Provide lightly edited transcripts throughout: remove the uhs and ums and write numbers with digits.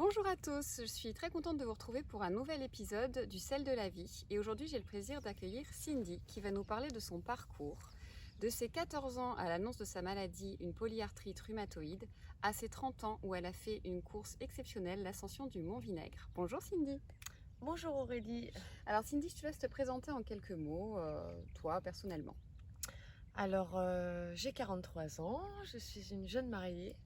Bonjour à tous, je suis très contente de vous retrouver pour un nouvel épisode du Sel de la vie. Et aujourd'hui, j'ai le plaisir d'accueillir Cindy qui va nous parler de son parcours, de ses 14 ans à l'annonce de sa maladie, une polyarthrite rhumatoïde, à ses 30 ans où elle a fait une course exceptionnelle, l'ascension du Mont Vinaigre. Bonjour Cindy. Bonjour Aurélie. Alors Cindy, je te laisse te présenter en quelques mots, toi personnellement. Alors, j'ai 43 ans, je suis une jeune mariée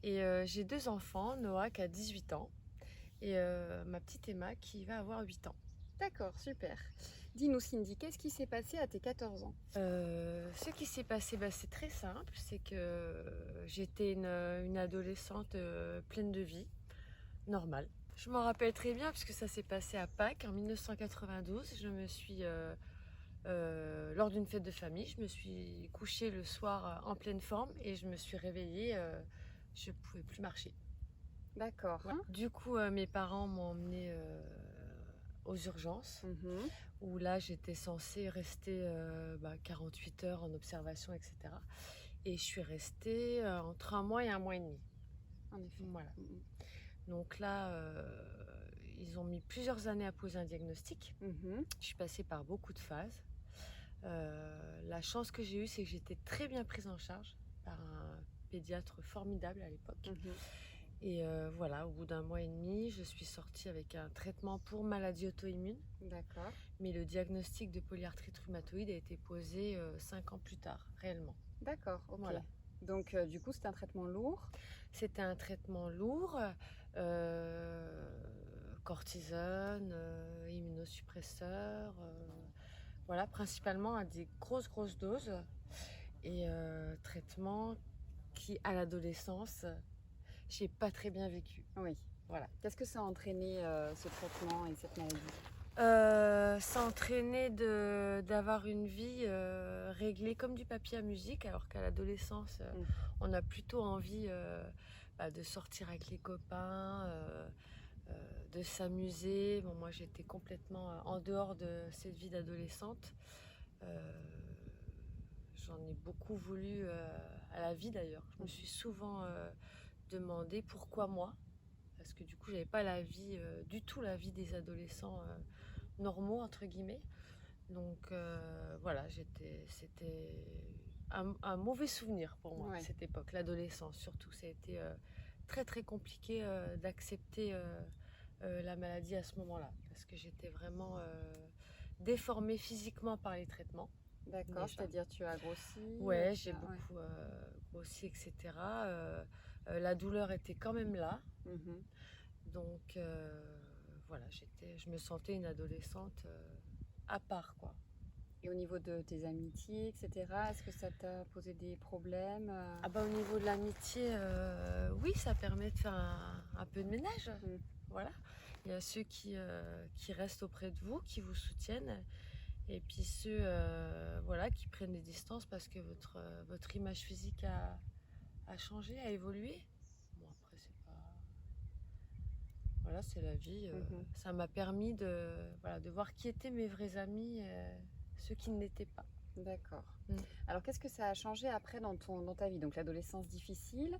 et j'ai deux enfants, Noah qui a 18 ans et ma petite Emma qui va avoir 8 ans. D'accord, super. Dis-nous Cindy, qu'est-ce qui s'est passé à tes 14 ans? Ce qui s'est passé, c'est très simple, c'est que j'étais une adolescente pleine de vie, normale. Je m'en rappelle très bien puisque ça s'est passé à Pâques en 1992. Je me suis lors d'une fête de famille, je me suis couchée le soir en pleine forme et je me suis réveillée, je ne pouvais plus marcher. D'accord. Voilà. Du coup, mes parents m'ont emmenée aux urgences, où là j'étais censée rester 48 heures en observation, etc. Et je suis restée entre un mois et un mois et demi. En effet. Voilà. Donc là, ils ont mis plusieurs années à poser un diagnostic. Je suis passée par beaucoup de phases. La chance que j'ai eue, c'est que j'étais très bien prise en charge par un pédiatre formidable à l'époque. Et voilà, au bout d'un mois et demi, je suis sortie avec un traitement pour maladie auto-immune. D'accord. Mais le diagnostic de polyarthrite rhumatoïde a été posé 5 ans plus tard, réellement. D'accord, ok. Voilà. Donc du coup, c'était un traitement lourd. C'était un traitement lourd, cortisone, immunosuppresseur, voilà, principalement à des grosses doses et traitement qui, à l'adolescence, j'ai pas très bien vécu. Oui. Voilà. Qu'est-ce que ça a entraîné ce traitement et cette maladie? Ça entraînait d'avoir une vie réglée comme du papier à musique, alors qu'à l'adolescence, on a plutôt envie de sortir avec les copains, de s'amuser. Bon, moi, j'étais complètement en dehors de cette vie d'adolescente. J'en ai beaucoup voulu à la vie d'ailleurs. Je me suis souvent demandé pourquoi moi, parce que du coup, j'avais pas la vie du tout la vie des adolescents normaux entre guillemets. Donc voilà, c'était un mauvais souvenir pour moi, cette époque, l'adolescence surtout. Ça a été très compliqué d'accepter la maladie à ce moment-là, parce que j'étais vraiment déformée physiquement par les traitements. D'accord, c'est-à-dire tu as grossi? Ouais, j'ai beaucoup grossi, etc. La douleur était quand même là. Donc voilà, je me sentais une adolescente à part, quoi. Et au niveau de tes amitiés, etc., est-ce que ça t'a posé des problèmes? Au niveau de l'amitié, oui, ça permet de faire un peu de ménage. Voilà. Il y a ceux qui restent auprès de vous, qui vous soutiennent, et puis ceux voilà, qui prennent des distances parce que votre image physique a changé, a évolué. Bon, après, c'est pas... Voilà, c'est la vie. Ça m'a permis de voir qui étaient mes vrais amis, ceux qui ne l'étaient pas. D'accord. Alors, qu'est-ce que ça a changé après dans ta vie? Donc, l'adolescence difficile.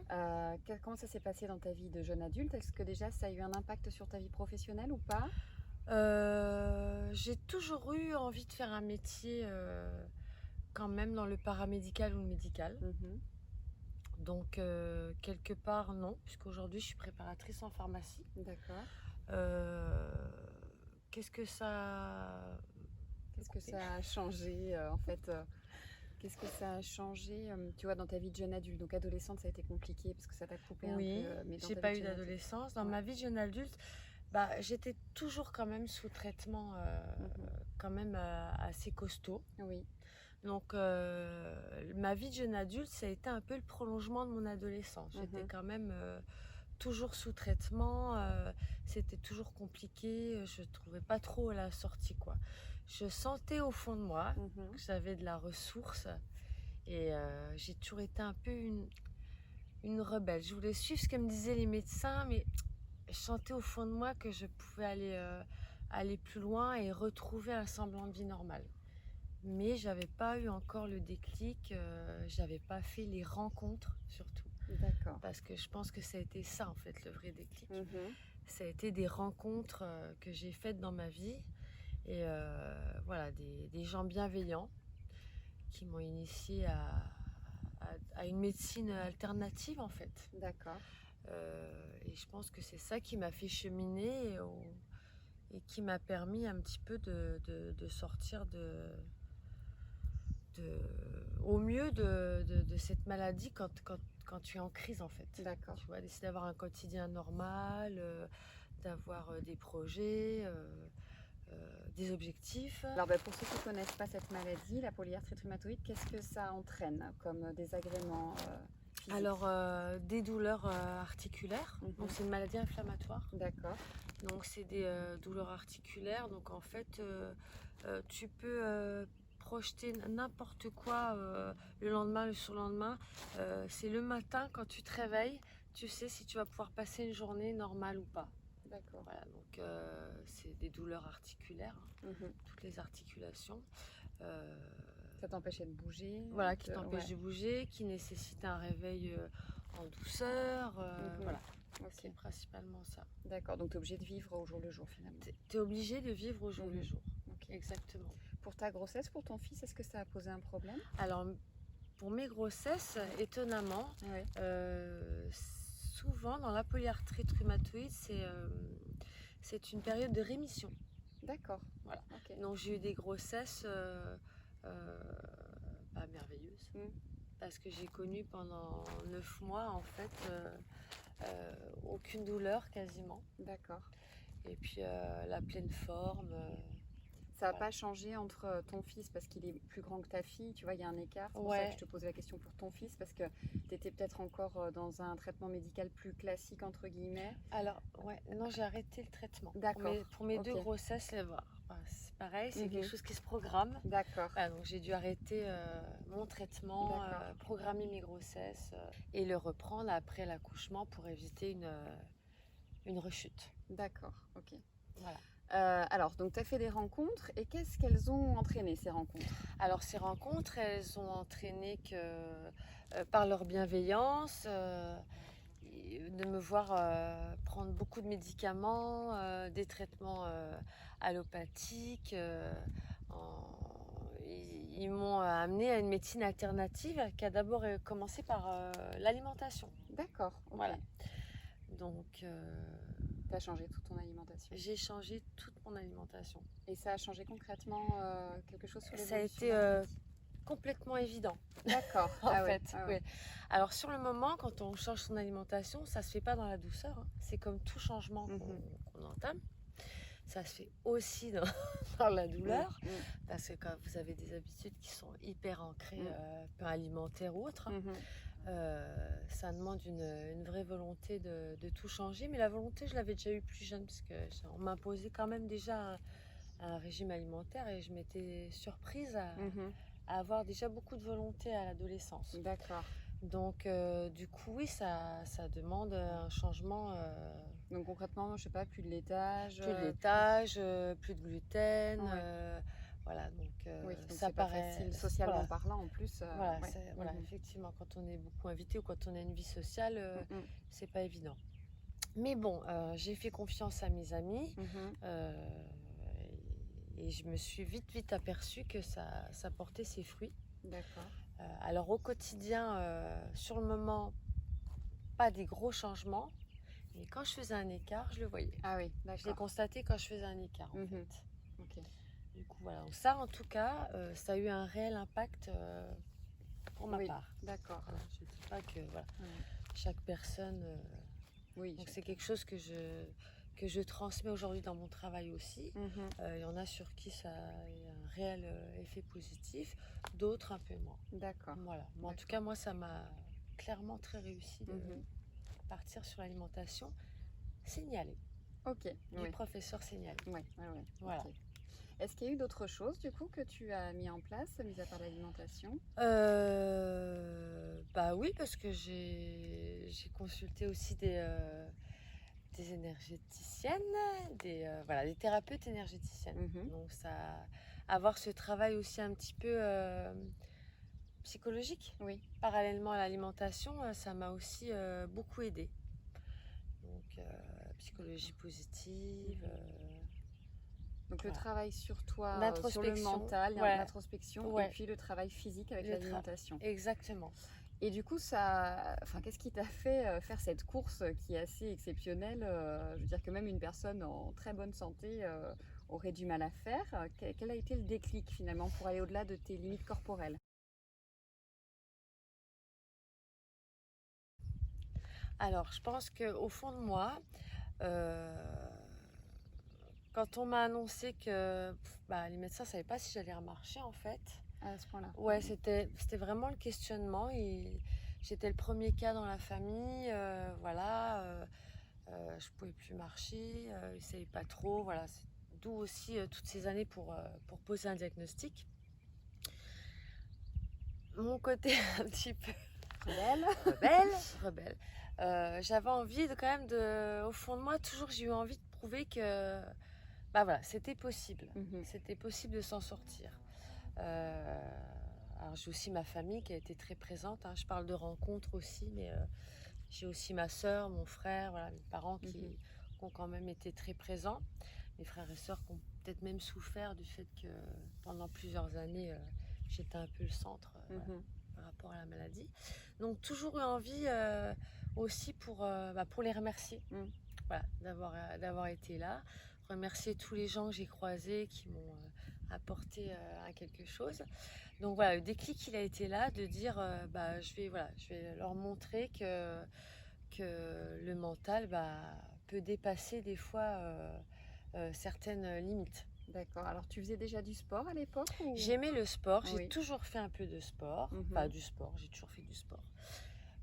Comment ça s'est passé dans ta vie de jeune adulte? Est-ce que déjà, ça a eu un impact sur ta vie professionnelle ou pas? J'ai toujours eu envie de faire un métier quand même dans le paramédical ou le médical. Donc, quelque part, non, puisqu'aujourd'hui, je suis préparatrice en pharmacie. D'accord. Qu'est-ce que ça a changé en fait Qu'est-ce que ça a changé, tu vois, dans ta vie de jeune adulte? Donc adolescente, ça a été compliqué parce que ça t'a coupé un peu. Oui, Mais dans j'ai ta pas vie eu de jeune adulte. d'adolescence. Dans ma vie de jeune adulte, j'étais toujours quand même sous traitement quand même assez costaud. Oui. Donc ma vie de jeune adulte, ça a été un peu le prolongement de mon adolescence. J'étais quand même toujours sous traitement, c'était toujours compliqué, je trouvais pas trop la sortie, quoi. Je sentais au fond de moi que j'avais de la ressource et j'ai toujours été un peu une rebelle. Je voulais suivre ce que me disaient les médecins, mais je sentais au fond de moi que je pouvais aller plus loin et retrouver un semblant de vie normale. Mais j'avais pas eu encore le déclic, j'avais pas fait les rencontres surtout. D'accord. Parce que je pense que ça a été ça, en fait, le vrai déclic. Mhm. Ça a été des rencontres que j'ai faites dans ma vie. Et voilà, des gens bienveillants qui m'ont initiée à une médecine alternative, en fait. D'accord. Et je pense que c'est ça qui m'a fait cheminer et qui m'a permis un petit peu de sortir au mieux de cette maladie quand tu es en crise, en fait. D'accord. Tu vois, d'essayer d'avoir un quotidien normal, d'avoir des projets, des objectifs. Alors, pour ceux qui ne connaissent pas cette maladie, la polyarthrite rhumatoïde, qu'est-ce que ça entraîne comme désagrément physique? Alors, des douleurs articulaires. Donc, c'est une maladie inflammatoire. D'accord. Donc, c'est des douleurs articulaires. Donc, en fait, tu peux projeter n'importe quoi le lendemain, le surlendemain. C'est le matin, quand tu te réveilles, tu sais si tu vas pouvoir passer une journée normale ou pas. D'accord. Voilà, donc c'est des douleurs articulaires, toutes les articulations. Ça t'empêchait de bouger? Voilà, qui t'empêche de bouger, qui nécessite un réveil en douceur. Voilà, c'est principalement ça. D'accord, donc tu es obligé de vivre au jour le jour finalement. Tu es obligé de vivre au jour le jour. Okay. Exactement. Pour ta grossesse, pour ton fils, est-ce que ça a posé un problème? Alors, pour mes grossesses, étonnamment, souvent dans la polyarthrite rhumatoïde, c'est une période de rémission. D'accord. Voilà. Okay. Donc j'ai eu des grossesses pas merveilleuses. Parce que j'ai connu pendant 9 mois en fait aucune douleur quasiment. D'accord. Et puis la pleine forme. Ça n'a pas changé entre ton fils parce qu'il est plus grand que ta fille, tu vois, il y a un écart. C'est pour ça que je te posais la question pour ton fils, parce que tu étais peut-être encore dans un traitement médical plus classique, entre guillemets. Alors, non, j'ai arrêté le traitement. D'accord. Pour mes 2 grossesses, c'est pareil, c'est quelque chose qui se programme. D'accord. Voilà, donc j'ai dû arrêter mon traitement, programmer mes grossesses et le reprendre après l'accouchement pour éviter une rechute. D'accord, ok. Voilà. Alors, donc tu as fait des rencontres et qu'est-ce qu'elles ont entraîné ces rencontres? Alors ces rencontres, elles ont entraîné que par leur bienveillance, de me voir prendre beaucoup de médicaments, des traitements allopathiques. Ils m'ont amené à une médecine alternative qui a d'abord commencé par l'alimentation. D'accord, okay. Voilà. Donc... tu as changé toute ton alimentation? J'ai changé toute mon alimentation. Et ça a changé concrètement quelque chose sur l'évolution? Ça a été complètement évident. D'accord. en fait. Ouais. Alors sur le moment, quand on change son alimentation, ça se fait pas dans la douceur. Hein. C'est comme tout changement qu'on entame. Ça se fait aussi dans la douleur. Parce que quand vous avez des habitudes qui sont hyper ancrées, peu alimentaires ou autres, ça demande une vraie volonté de tout changer. Mais la volonté, je l'avais déjà eue plus jeune, parce qu'on m'imposait quand même déjà un régime alimentaire et je m'étais surprise à avoir déjà beaucoup de volonté à l'adolescence. D'accord. Donc du coup, oui, ça demande un changement. Donc concrètement, je sais pas, plus de laitage. Plus de laitage, plus de gluten. Voilà, donc ça paraît facile socialement parlant en plus. Voilà, effectivement, quand on est beaucoup invité ou quand on a une vie sociale, c'est pas évident. Mais bon, j'ai fait confiance à mes amis et je me suis vite aperçue que ça portait ses fruits. D'accord. Alors au quotidien, sur le moment, pas des gros changements, mais quand je faisais un écart, je le voyais. Ah oui, d'accord. Je l'ai constaté quand je faisais un écart en fait. Okay. Du coup, voilà. Donc ça, en tout cas, ça a eu un réel impact pour ma part. D'accord. Voilà, je ne dis pas que chaque personne... donc c'est quelque chose que je transmets aujourd'hui dans mon travail aussi. Il y en a sur qui ça a un réel effet positif, d'autres un peu moins. D'accord. Voilà. Mais en tout cas, moi, ça m'a clairement très réussi de partir sur l'alimentation signalée. Ok. Du professeur signalé. Oui. Voilà. Okay. Est-ce qu'il y a eu d'autres choses du coup que tu as mis en place, mis à part l'alimentation? Bah oui, parce que j'ai consulté aussi des énergéticiennes, des thérapeutes énergéticiennes. Donc avoir ce travail aussi un petit peu psychologique. Oui. Parallèlement à l'alimentation, ça m'a aussi beaucoup aidée. Donc, psychologie positive, Donc le voilà. travail sur toi, sur le L'introspection, mental, ouais, l'introspection, et ouais, puis le travail physique avec l'alimentation. exactement. Et du coup, qu'est-ce qui t'a fait faire cette course qui est assez exceptionnelle? Je veux dire que même une personne en très bonne santé aurait du mal à faire. Quel a été le déclic finalement pour aller au-delà de tes limites corporelles? Alors, je pense qu'au fond de moi, euh, quand on m'a annoncé que les médecins ne savaient pas si j'allais remarcher, en fait, À ce point-là. ouais, c'était vraiment le questionnement. J'étais le premier cas dans la famille, voilà, je pouvais plus marcher, ils ne savaient pas trop, voilà. D'où aussi toutes ces années pour poser un diagnostic. Mon côté un petit peu rebelle. J'avais envie quand même au fond de moi, toujours j'ai eu envie de prouver que, voilà, c'était possible. C'était possible de s'en sortir. Alors j'ai aussi ma famille qui a été très présente. Je parle de rencontres aussi, mais j'ai aussi ma sœur, mon frère, voilà, mes parents qui ont quand même été très présents. Mes frères et sœurs qui ont peut-être même souffert du fait que pendant plusieurs années, j'étais un peu le centre voilà, par rapport à la maladie. Donc toujours eu envie aussi pour les remercier voilà, d'avoir été là. Remercier tous les gens que j'ai croisés qui m'ont apporté à quelque chose. Donc voilà, le déclic il a été là de dire je vais leur montrer que le mental peut dépasser des fois certaines limites. D'accord. Alors tu faisais déjà du sport à l'époque ou... J'aimais le sport, Oui. j'ai toujours fait un peu de sport, enfin du sport, j'ai toujours fait du sport.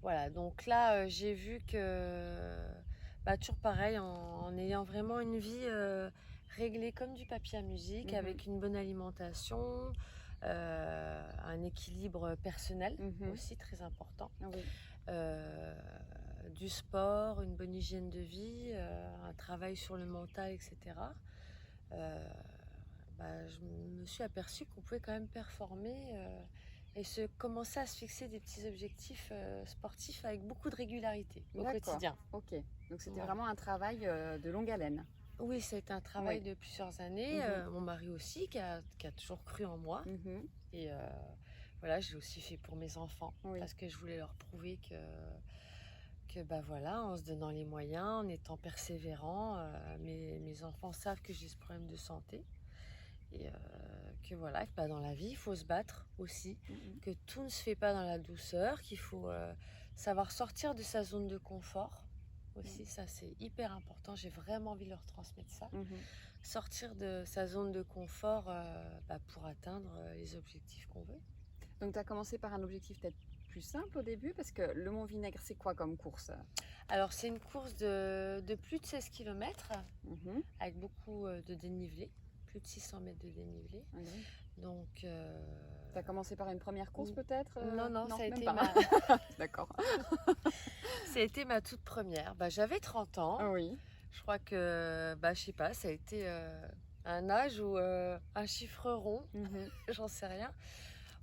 Voilà, donc là j'ai vu que toujours pareil, en ayant vraiment une vie réglée comme du papier à musique, avec une bonne alimentation, un équilibre personnel aussi très important. Oui. Du sport, une bonne hygiène de vie, un travail sur le mental, etc. Je me suis aperçue qu'on pouvait quand même performer et commencer à se fixer des petits objectifs sportifs avec beaucoup de régularité au quotidien. Ok, donc c'était vraiment un travail de longue haleine. Oui, ça a été un travail de plusieurs années. Mon mari aussi, qui a toujours cru en moi. Et voilà, je l'ai aussi fait pour mes enfants parce que je voulais leur prouver que en se donnant les moyens, en étant persévérant, mes enfants savent que j'ai ce problème de santé et que voilà, dans la vie, il faut se battre aussi, que tout ne se fait pas dans la douceur, qu'il faut savoir sortir de sa zone de confort aussi, ça c'est hyper important, j'ai vraiment envie de leur transmettre ça. Sortir de sa zone de confort pour atteindre les objectifs qu'on veut. Donc tu as commencé par un objectif peut-être plus simple au début, parce que le Mont Vinaigre, c'est quoi comme course? Alors c'est une course de plus de 16 km avec beaucoup de dénivelé, plus de 600 mètres de dénivelé. Donc tu as commencé par une première course peut-être? Non, ça a été D'accord. Ça a été ma toute première. J'avais 30 ans. Oui. Je crois que, je sais pas, ça a été un âge ou un chiffre rond, j'en sais rien.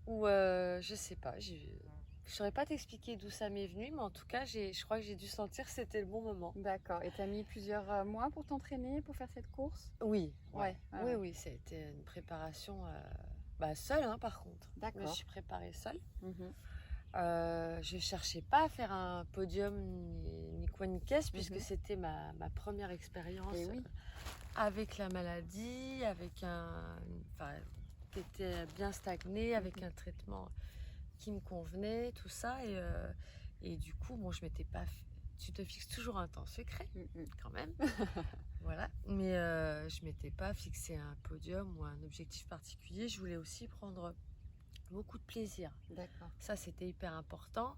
Ou je sais pas, je saurais pas t'expliquer d'où ça m'est venu, mais en tout cas, je crois que j'ai dû sentir que c'était le bon moment. D'accord. Et tu as mis plusieurs mois pour t'entraîner, pour faire cette course? Oui. Ouais. Oui, ça a été une préparation seule, par contre. D'accord. Je me suis préparée seule. Je cherchais pas à faire un podium ni quoi ni caisse, puisque c'était ma première expérience avec la maladie, avec qui était bien stagné, avec un traitement qui me convenait, tout ça. Et du coup, je m'étais pas... Tu te fixes toujours un temps secret, quand même. Voilà. Mais je m'étais pas fixé un podium ou un objectif particulier. Je voulais aussi prendre beaucoup de plaisir. D'accord. Ça, c'était hyper important.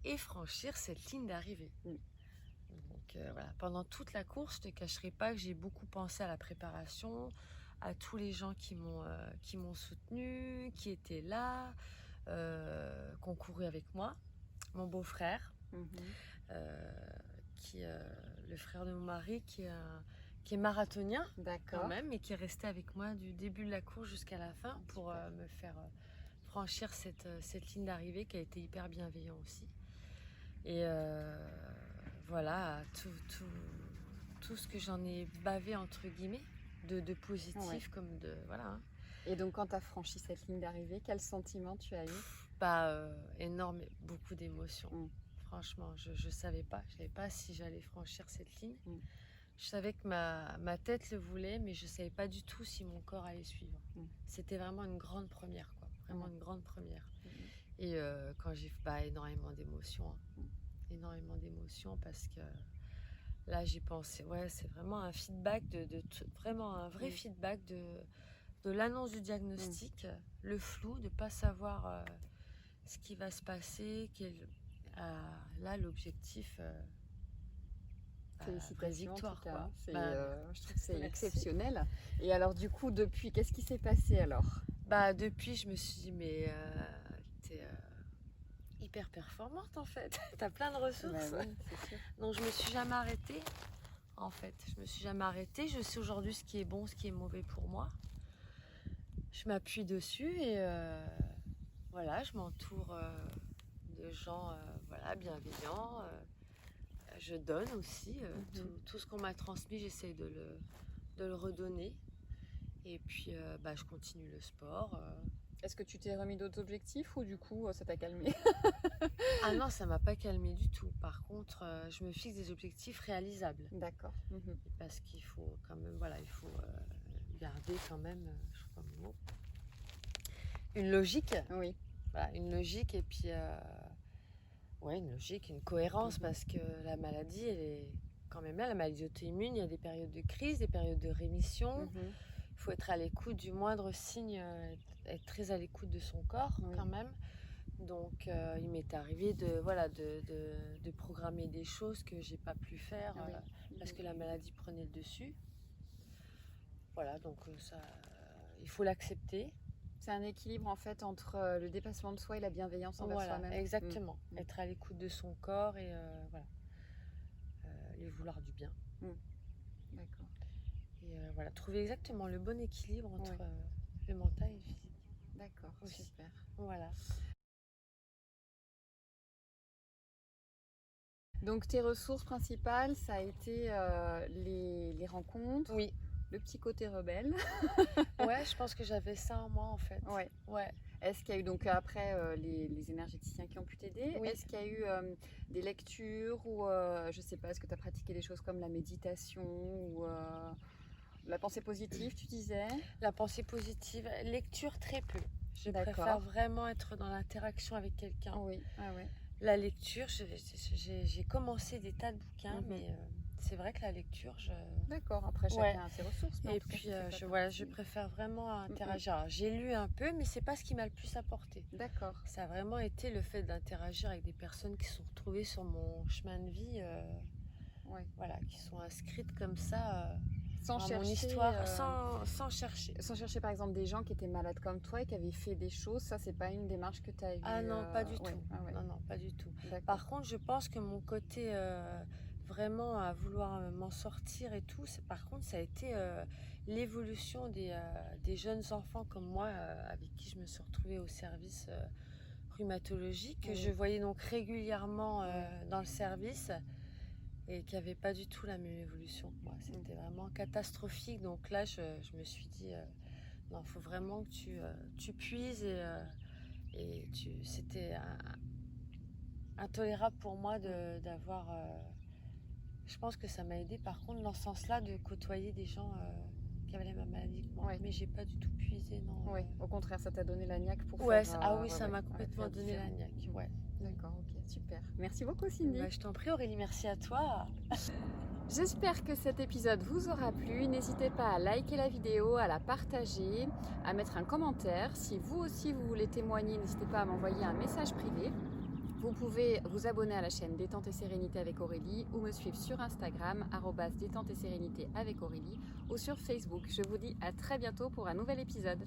Et franchir cette ligne d'arrivée. Donc voilà, pendant toute la course, je ne te cacherai pas que j'ai beaucoup pensé à la préparation, à tous les gens qui m'ont soutenue, qui étaient là, qui ont couru avec moi. Mon beau-frère, le frère de mon mari, qui est marathonien quand même, et qui est resté avec moi du début de la course jusqu'à la fin pour me faire franchir cette ligne d'arrivée qui a été hyper bienveillant aussi. Et voilà, tout ce que j'en ai bavé, entre guillemets, de positif comme de... Voilà. Hein. Et donc quand tu as franchi cette ligne d'arrivée, quel sentiment tu as eu? Énorme, beaucoup d'émotions. Franchement, je savais pas si j'allais franchir cette ligne. Je savais que ma tête le voulait, mais je savais pas du tout si mon corps allait suivre. C'était vraiment une grande première, quoi. Vraiment une grande première. Et quand j'ai énormément d'émotions, hein. Énormément d'émotions parce que là j'ai pensé, c'est vraiment un feedback vraiment un vrai feedback de l'annonce du diagnostic, le flou de pas savoir ce qui va se passer, là l'objectif. Félicitations, victoire, en tout cas. quoi. Je trouve que c'est exceptionnel. Et alors du coup, depuis, qu'est-ce qui s'est passé alors? Depuis, je me suis dit, mais t'es hyper performante en fait. T'as plein de ressources. Oui, c'est sûr. Donc je me suis jamais arrêtée. En fait, je me suis jamais arrêtée. Je sais aujourd'hui ce qui est bon, ce qui est mauvais pour moi. Je m'appuie dessus et voilà, je m'entoure de gens bienveillants. Je donne aussi tout ce qu'on m'a transmis, j'essaie de le redonner. Et puis je continue le sport. Est-ce que tu t'es remis d'autres objectifs ou du coup ça t'a calmé? Ah non, ça m'a pas calmé du tout. Par contre, je me fixe des objectifs réalisables. D'accord. Parce qu'il faut quand même, il faut garder quand même, je crois le mot, une logique. Oui. Voilà, une logique et puis une logique, une cohérence parce que la maladie, elle est quand même là. La maladie auto-immune, il y a des périodes de crise, des périodes de rémission. Il faut être à l'écoute du moindre signe, être très à l'écoute de son corps quand même. Donc il m'est arrivé de programmer des choses que j'ai pas pu faire parce que la maladie prenait le dessus. Voilà, donc ça, il faut l'accepter. C'est un équilibre en fait entre le dépassement de soi et la bienveillance envers soi-même. Exactement. Être à l'écoute de son corps et lui vouloir du bien. D'accord. Et trouver exactement le bon équilibre entre le mental et le physique. D'accord, super. Voilà. Donc tes ressources principales, ça a été les rencontres, le petit côté rebelle. Je pense que j'avais ça en moi en fait. Ouais. Est-ce qu'il y a eu donc après les énergéticiens qui ont pu t'aider? Est-ce qu'il y a eu des lectures ou je sais pas, est-ce que tu as pratiqué des choses comme la méditation ou la pensée positive, tu disais? La pensée positive, lecture très peu. Je préfère vraiment être dans l'interaction avec quelqu'un. Oui. La lecture, j'ai commencé des tas de bouquins, mais c'est vrai que la lecture, D'accord, après chacun a ses ressources. Et puis je préfère vraiment interagir. Alors, j'ai lu un peu, mais c'est pas ce qui m'a le plus apporté. D'accord. Ça a vraiment été le fait d'interagir avec des personnes qui sont retrouvées sur mon chemin de vie, qui sont inscrites comme ça. Sans chercher, mon histoire, sans chercher. Sans chercher par exemple des gens qui étaient malades comme toi et qui avaient fait des choses, ça c'est pas une démarche que tu as eue? Ah non, pas du tout. Non, pas du tout. Par contre, je pense que mon côté vraiment à vouloir m'en sortir et tout, par contre ça a été l'évolution des jeunes enfants comme moi avec qui je me suis retrouvée au service rhumatologique, que je voyais donc régulièrement dans le service. Et qui n'avait pas du tout la même évolution que moi. C'était vraiment catastrophique. Donc là, je me suis dit, non, il faut vraiment que tu puises. Et c'était intolérable pour moi d'avoir... je pense que ça m'a aidé, par contre, dans ce sens-là, de côtoyer des gens qui avaient la même maladie que moi. Mais j'ai pas du tout puisé, non. Oui, au contraire, ça t'a donné la niaque pour faire... ça m'a complètement donné la niaque, D'accord, ok, super. Merci beaucoup Cindy. Je t'en prie Aurélie, merci à toi. J'espère que cet épisode vous aura plu. N'hésitez pas à liker la vidéo, à la partager, à mettre un commentaire. Si vous aussi vous voulez témoigner, n'hésitez pas à m'envoyer un message privé. Vous pouvez vous abonner à la chaîne Détente et Sérénité avec Aurélie ou me suivre sur Instagram @détente et sérénité avec Aurélie ou sur Facebook. Je vous dis à très bientôt pour un nouvel épisode.